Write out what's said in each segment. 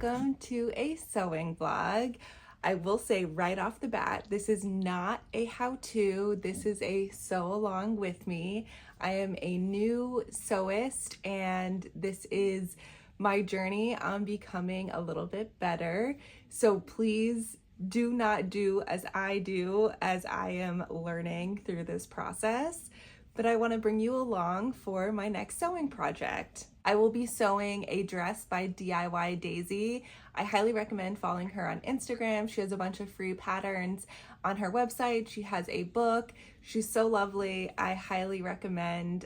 welcome to a sewing vlog. I will say right off the bat, this is not a how-to, this is a sew along with me. I am a new sewist and this is my journey on becoming a little bit better. So please do not do as I do as I am learning through this process. But I want to bring you along for my next sewing project. I will be sewing a dress by DIY Daisy. I highly recommend following her on Instagram. She has a bunch of free patterns on her website. She has a book. She's so lovely. I highly recommend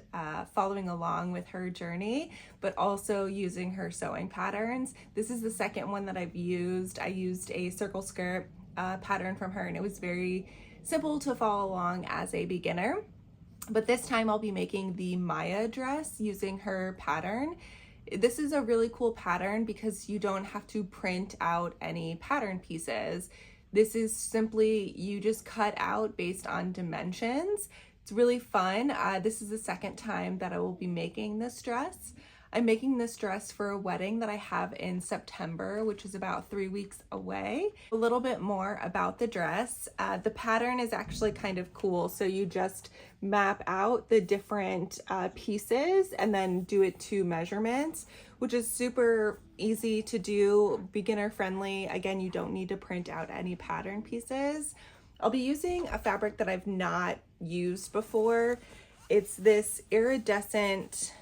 following along with her journey, but also using her sewing patterns. This is the second one that I've used. I used a circle skirt pattern from her and it was very simple to follow along as a beginner. But this time I'll be making the Maya dress using her pattern. This is a really cool pattern because you don't have to print out any pattern pieces. This is simply, you just cut out based on dimensions. It's really fun. This is the second time that I will be making this dress. I'm making this dress for a wedding that I have in September, which is about 3 weeks away. A little bit more about the dress. The pattern is actually kind of cool. So you just map out the different pieces and then do it to measurements, which is super easy to do, beginner friendly. Again, you don't need to print out any pattern pieces. I'll be using a fabric that I've not used before. It's this iridescent,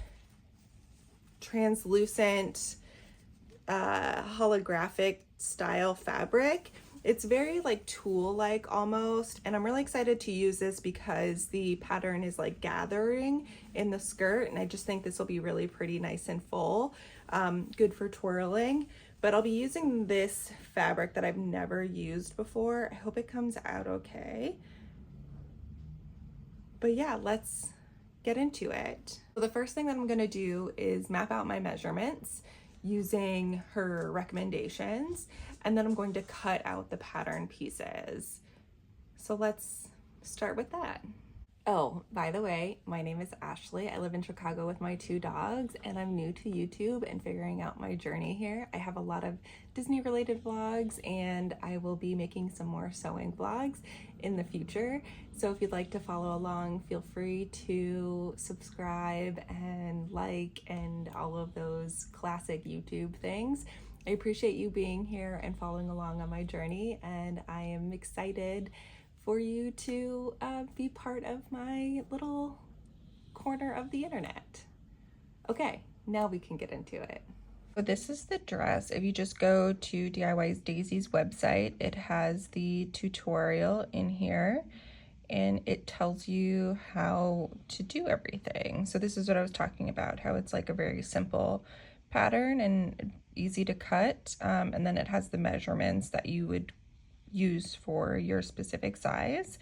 translucent, holographic style fabric. It's very like tulle-like almost, and I'm really excited to use this because the pattern is like gathering in the skirt, and I just think this will be really pretty nice and full, good for twirling. But I'll be using this fabric that I've never used before. I hope it comes out okay. But yeah, let's get into it. So the first thing that I'm gonna do is map out my measurements using her recommendations, and then I'm going to cut out the pattern pieces. So let's start with that. Oh, by the way, my name is Ashley. I live in Chicago with my 2 dogs, and I'm new to YouTube and figuring out my journey here. I have a lot of Disney related vlogs, and I will be making some more sewing vlogs in the future. So if you'd like to follow along, feel free to subscribe and like and all of those classic YouTube things. I appreciate you being here and following along on my journey, and I am excited for you to be part of my little corner of the internet. Okay, now we can get into it. So this is the dress. If you just go to DIY Daisy's website, it has the tutorial in here and it tells you how to do everything. So this is what I was talking about, how it's like a very simple pattern and easy to cut. And then it has the measurements that you would use for your specific size,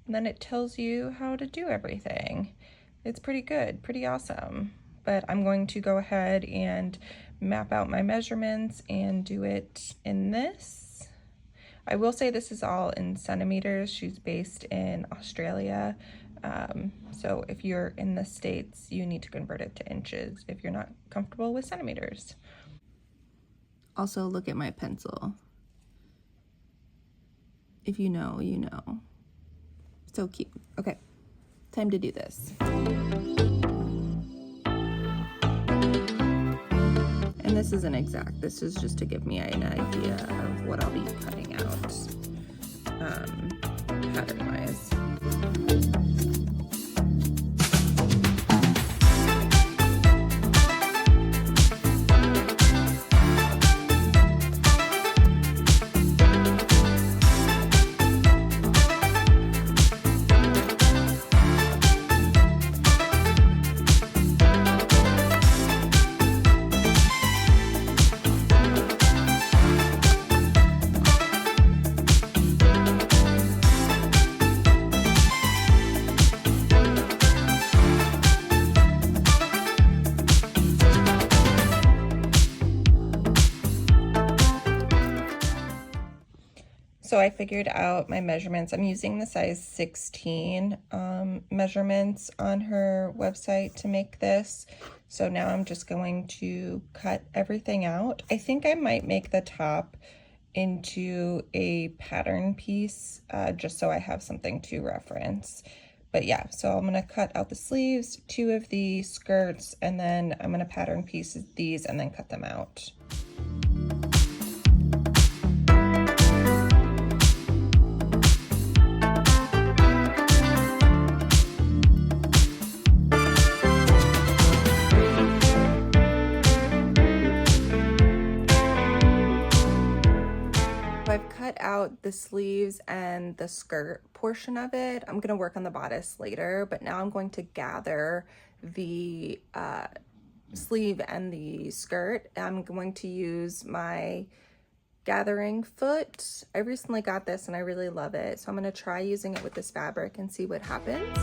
and then it tells you how to do everything. It's pretty good, pretty awesome. But I'm going to go ahead and map out my measurements and do it in this. I will say this is all in centimeters. She's based in Australia, so if you're in the States, you need to convert it to inches if you're not comfortable with centimeters. Also, look at my pencil. If you know, you know. So cute. Okay, time to do this. And this isn't exact. This is just to give me an idea of what I'll be cutting out, pattern-wise. so I figured out my measurements. I'm using the size 16 measurements on her website to make this. So now I'm just going to cut everything out. I think I might make the top into a pattern piece just so I have something to reference. But yeah, so I'm gonna cut out the sleeves, 2 of the skirts, and then I'm gonna pattern piece these and then cut them out. I've cut out the sleeves and the skirt portion of it. I'm gonna work on the bodice later, but now I'm going to gather the sleeve and the skirt. I'm going to use my gathering foot. I recently got this and I really love it. So I'm gonna try using it with this fabric and see what happens.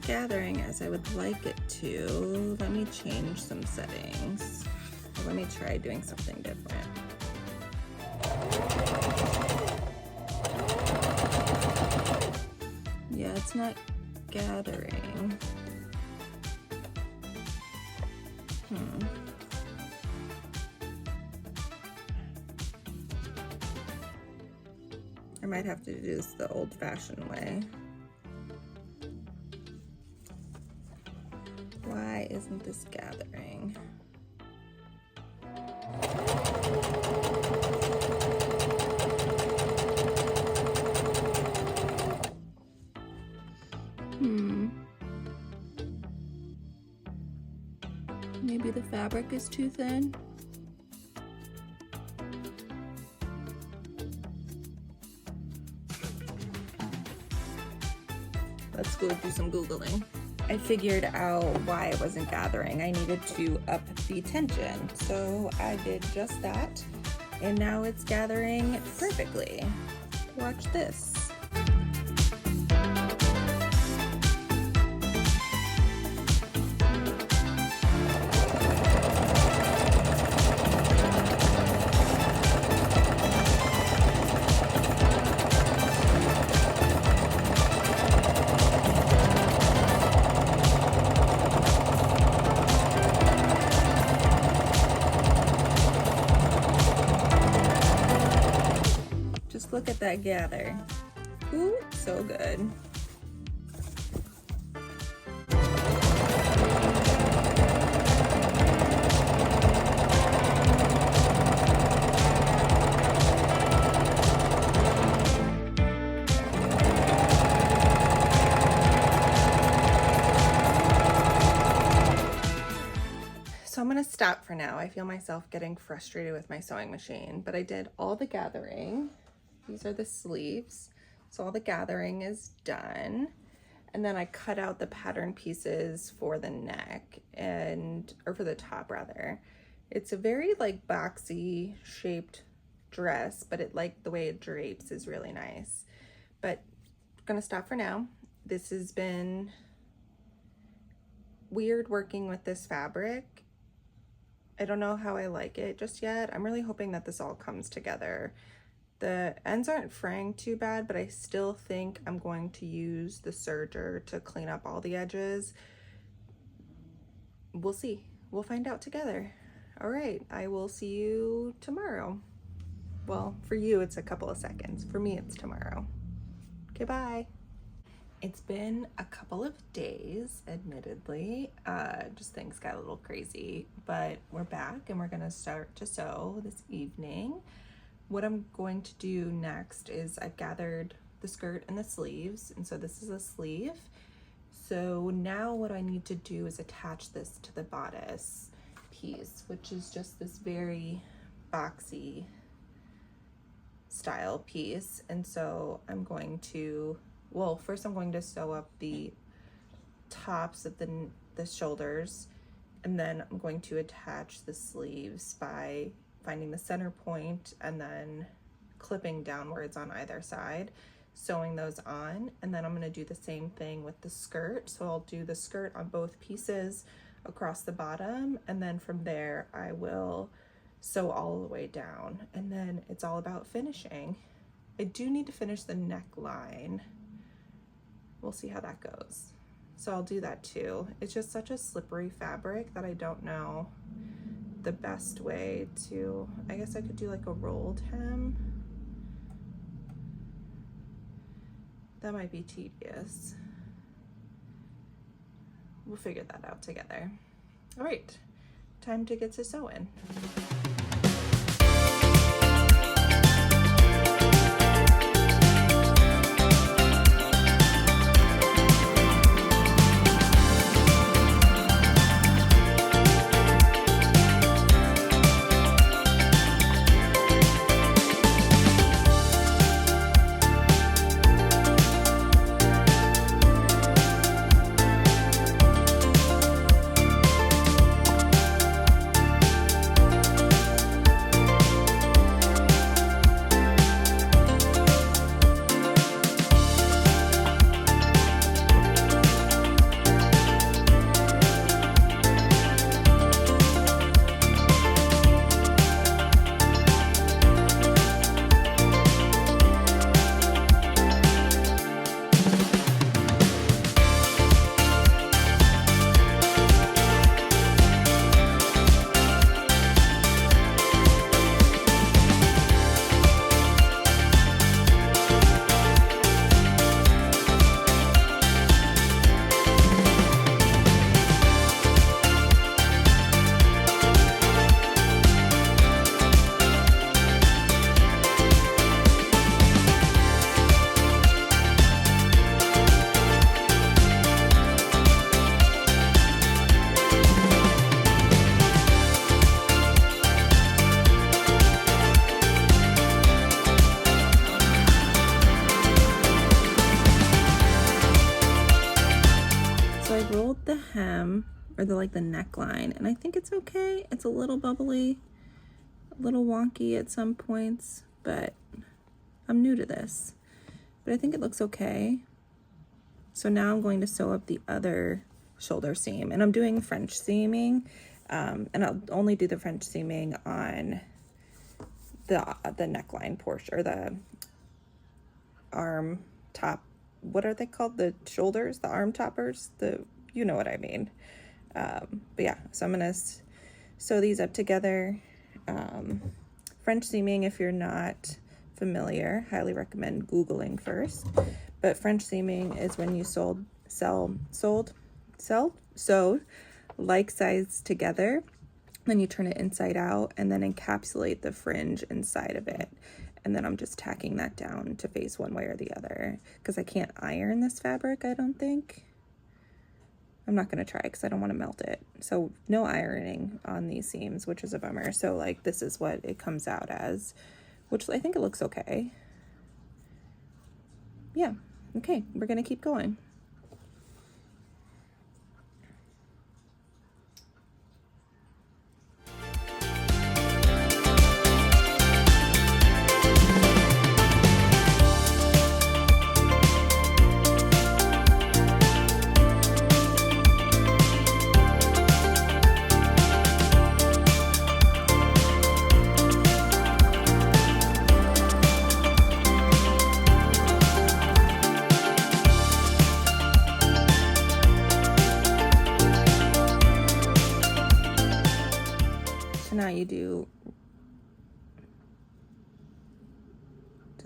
Gathering as I would like it to. Let me change some settings. Let me try doing something different. Yeah, it's not gathering. I might have to do this the old-fashioned way. Why isn't this gathering? Maybe the fabric is too thin? Let's go do some Googling. I figured out why it wasn't gathering. I needed to up the tension. So I did just that. And now it's gathering perfectly. Watch this. Look at that gather. Ooh, so good. So I'm gonna stop for now. I feel myself getting frustrated with my sewing machine, but I did all the gathering. These are the sleeves. So all the gathering is done. And then I cut out the pattern pieces for the neck or for the top rather. It's a very like boxy shaped dress, but the way it drapes is really nice. But I'm gonna stop for now. This has been weird working with this fabric. I don't know how I like it just yet. I'm really hoping that this all comes together. The ends aren't fraying too bad, but I still think I'm going to use the serger to clean up all the edges. We'll see. we'll find out together. All right, I will see you tomorrow. Well, for you, it's a couple of seconds. For me, it's tomorrow. Okay, bye. It's been a couple of days, admittedly. Just things got a little crazy, but we're back and we're gonna start to sew this evening. What I'm going to do next is I've gathered the skirt and the sleeves, and so this is a sleeve. So now what I need to do is attach this to the bodice piece, which is just this very boxy style piece. And so I'm going to, well, first I'm going to sew up the tops of the shoulders, and then I'm going to attach the sleeves by finding the center point and then clipping downwards on either side, sewing those on. And then I'm going to do the same thing with the skirt. So I'll do the skirt on both pieces across the bottom, and then from there I will sew all the way down, and then it's all about finishing. I do need to finish the neckline. We'll see how that goes. So I'll do that too. It's just such a slippery fabric that I don't know the best way to, I guess I could do like a rolled hem. That might be tedious. We'll figure that out together. All right, time to get to sewing. The hem, or the neckline, and I think it's okay. It's a little bubbly, a little wonky at some points, but I'm new to this, but I think it looks okay. So now I'm going to sew up the other shoulder seam, and I'm doing French seaming, and I'll only do the French seaming on the neckline portion, or the arm top. What are they called? The shoulders, the arm toppers, you know what I mean. But yeah, so I'm gonna sew these up together. French seaming, if you're not familiar, highly recommend Googling first. But French seaming is when you sewed like sides together, then you turn it inside out and then encapsulate the fringe inside of it. And then I'm just tacking that down to face one way or the other, because I can't iron this fabric, I don't think. I'm not going to try because I don't want to melt it. So no ironing on these seams, which is a bummer. So this is what it comes out as, which I think it looks okay. Yeah, okay, we're going to keep going.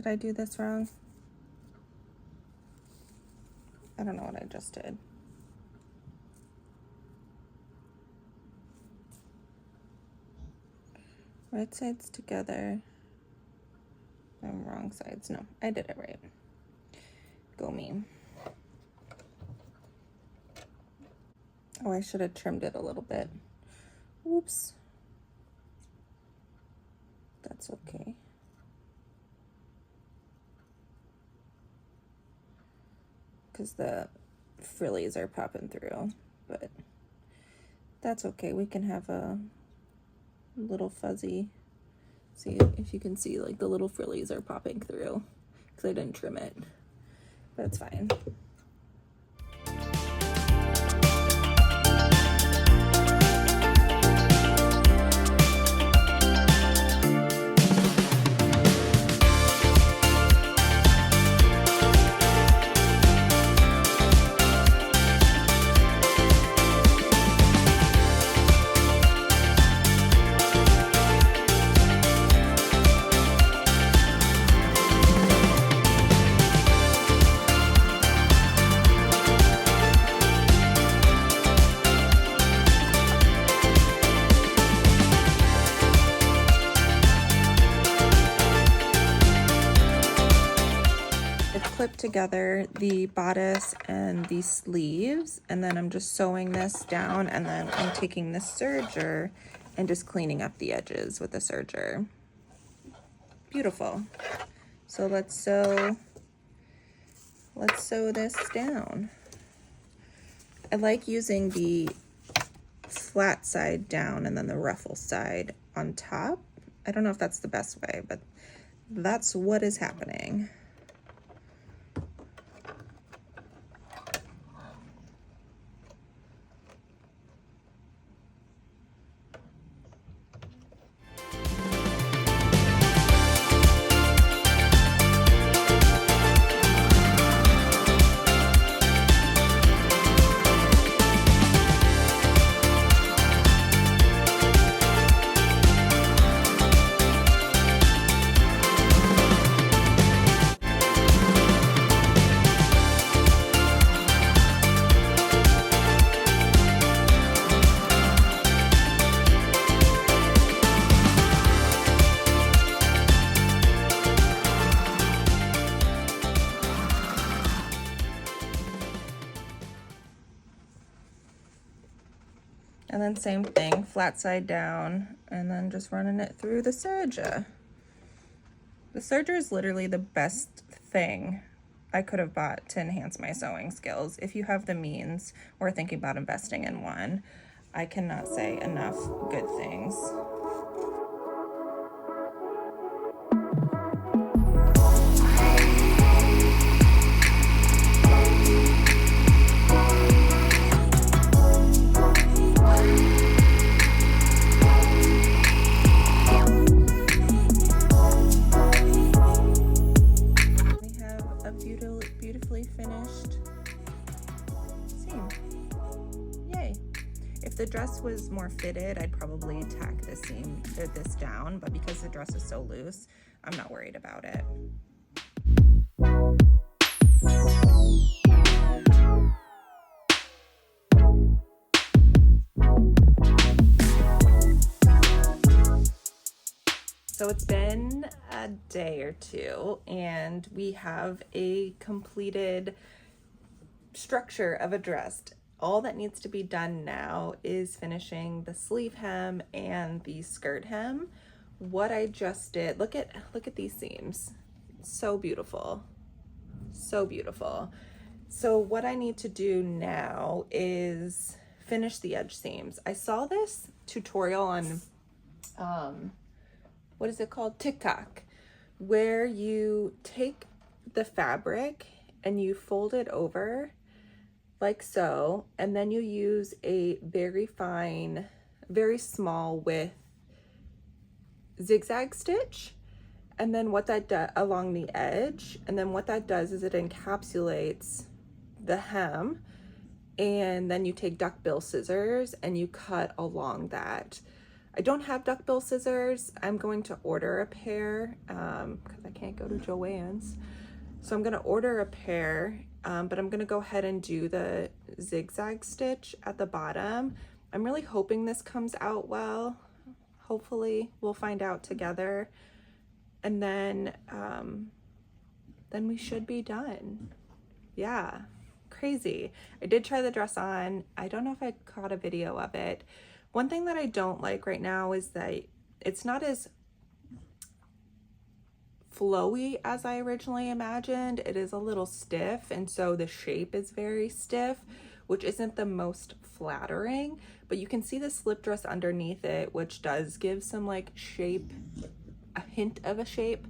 Did I do this wrong? I don't know what I just did. Right sides together. And wrong sides. No, I did it right. Go me. Oh, I should have trimmed it a little bit. Oops. That's okay. Because the frillies are popping through, but that's okay. We can have a little fuzzy. See if you can see, like, the little frillies are popping through because I didn't trim it, but it's fine. Clip together the bodice and the sleeves, and then I'm just sewing this down, and then I'm taking the serger and just cleaning up the edges with the serger. Beautiful. So let's sew this down. I like using the flat side down and then the ruffle side on top. I don't know if that's the best way, but that's what is happening. And then same thing, flat side down, and then just running it through the serger. The serger is literally the best thing I could have bought to enhance my sewing skills. If you have the means or thinking about investing in one, I cannot say enough good things. Beautifully finished seam. Yay. If the dress was more fitted, I'd probably tack this seam or this down, but because the dress is so loose, I'm not worried about it. So it's been a day or two, and we have a completed structure of a dress. All that needs to be done now is finishing the sleeve hem and the skirt hem. What I just did, look at these seams. So beautiful. So beautiful. So what I need to do now is finish the edge seams. I saw this tutorial on what is it called? TikTok, where you take the fabric and you fold it over like so, and then you use a very fine, very small width zigzag stitch, and then what that does along the edge, and then what that does is it encapsulates the hem, and then you take duckbill scissors and you cut along that. I don't have duckbill scissors. I'm going to order a pair because I can't go to Joann's. So I'm going to order a pair, but I'm going to go ahead and do the zigzag stitch at the bottom. I'm really hoping this comes out well. Hopefully we'll find out together. And then we should be done. Yeah, crazy. I did try the dress on. I don't know if I caught a video of it. One thing that I don't like right now is that it's not as flowy as I originally imagined. It is a little stiff, and so the shape is very stiff, which isn't the most flattering, but you can see the slip dress underneath it, which does give some like shape, a hint of a shape.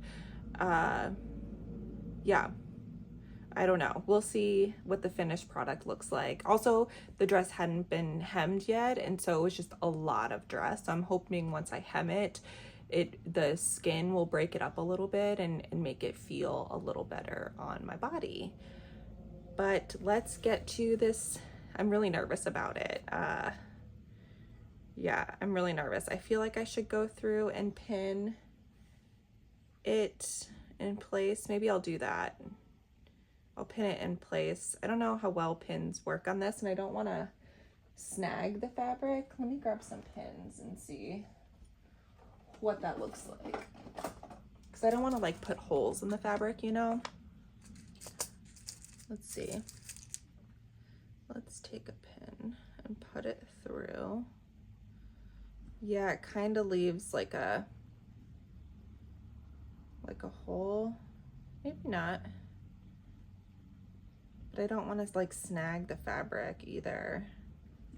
Yeah, I don't know. We'll see what the finished product looks like. Also, the dress hadn't been hemmed yet, and so it was just a lot of dress. So I'm hoping once I hem it, the skin will break it up a little bit and make it feel a little better on my body. But let's get to this. I'm really nervous about it. Yeah, I'm really nervous. I feel like I should go through and pin it in place. Maybe I'll do that. I'll pin it in place. I don't know how well pins work on this, and I don't want to snag the fabric. Let me grab some pins and see what that looks like, because I don't want to like put holes in the fabric, you know. Let's see. Let's take a pin and put it through. Yeah, it kind of leaves like a hole. Maybe not. But I don't want to like snag the fabric either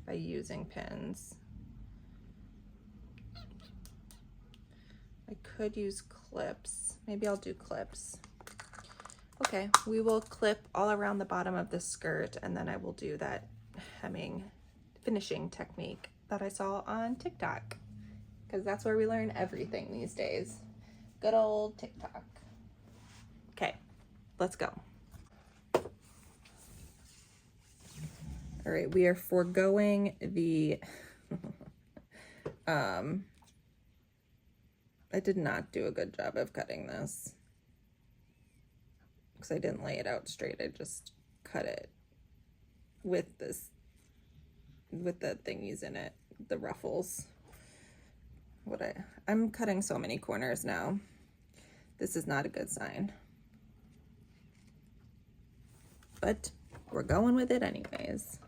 by using pins. I could use clips. Maybe I'll do clips. Okay, we will clip all around the bottom of the skirt, and then I will do that hemming finishing technique that I saw on TikTok, because that's where we learn everything these days. Good old TikTok. Okay, let's go. All right, we are foregoing the, I did not do a good job of cutting this because I didn't lay it out straight. I just cut it with this, with the thingies in it, the ruffles. I'm cutting so many corners now. This is not a good sign. But we're going with it anyways.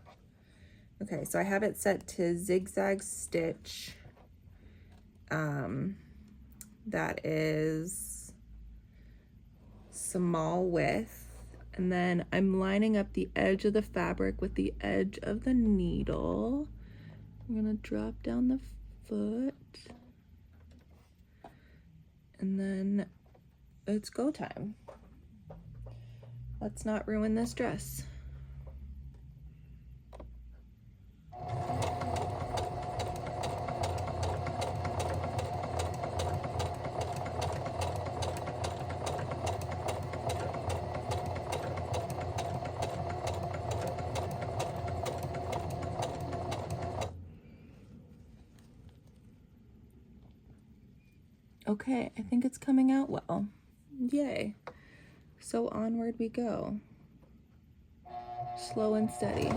Okay, so I have it set to zigzag stitch. That is small width. And then I'm lining up the edge of the fabric with the edge of the needle. I'm gonna drop down the foot. And then it's go time. Let's not ruin this dress. Okay, I think it's coming out well. Yay. So onward we go. Slow and steady.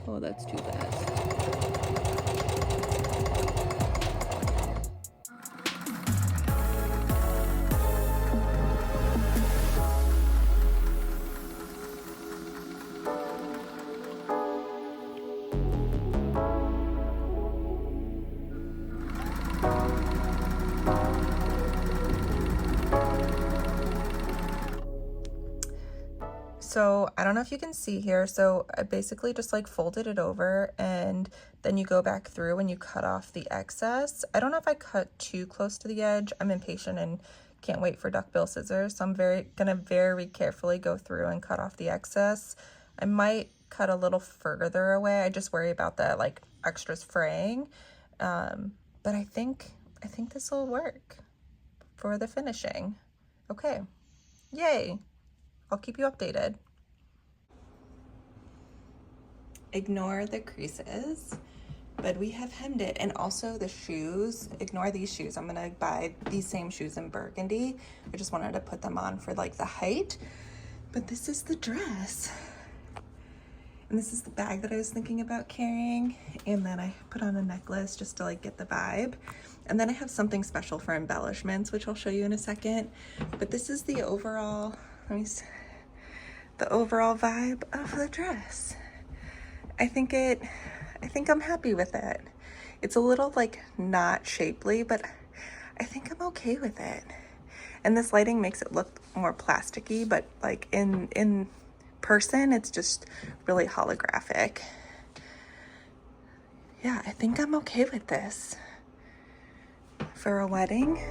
Oh, that's too fast. So I don't know if you can see here. So I basically just like folded it over, and then you go back through and you cut off the excess. I don't know if I cut too close to the edge. I'm impatient and can't wait for duckbill scissors. So I'm gonna very carefully go through and cut off the excess. I might cut a little further away. I just worry about that like extras fraying. But I think this will work for the finishing. Okay, yay. I'll keep you updated. Ignore the creases. but we have hemmed it. And also the shoes, ignore these shoes. I'm gonna buy these same shoes in burgundy. I just wanted to put them on for like the height. But this is the dress. And this is the bag that I was thinking about carrying. And then I put on a necklace just to like get the vibe. And then I have something special for embellishments, which I'll show you in a second. But this is the overall, the overall vibe of the dress. I think I'm happy with it. It's a little like not shapely, but I think I'm okay with it. And this lighting makes it look more plasticky, but like in person, it's just really holographic. Yeah, I think I'm okay with this for a wedding.